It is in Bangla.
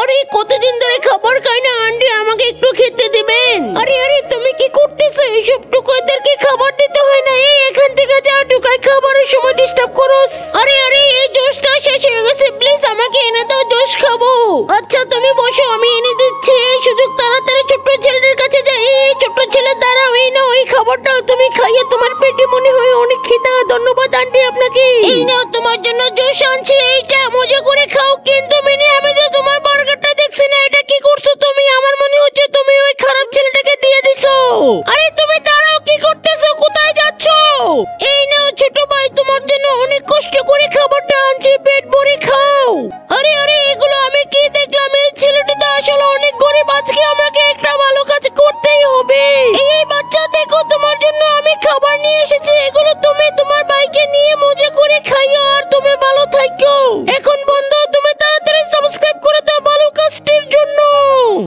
আরে কতদিন ধরে খাবার খাই না আন্টি, আমাকে একটু খেতে দিবেন। আরে আরে তুমি কি করতেছো? এইসব টুকাইদেরকে খাবার দিতে হয় না। এই এখান থেকে যা, টুকাই খাবারের সময় ডিস্টার্ব করোস। আরে আরে এই জোশটা শেষ হয়ে গেছে, প্লিজ আমাকে এনে দাও, জোশ খাবো। আচ্ছা তুমি বসো, আমি এনে দিচ্ছি। এই সুযোগ তাড়াতাড়ি ছোট্ট ছেলেটার কাছে যাই। এই ছোট্ট ছেলে দাঁড়াও, এই নাও এই খাবারটা, তুমি খাইয়ে তোমার পেটে মনে হয় অনেক খিদা। ধন্যবাদ আন্টি আপনাকে। এই নাও তোমার জন্য জোশ আনছি, এইটা মজা করে খাও। কিন্তু মিনি আমি তো তোমার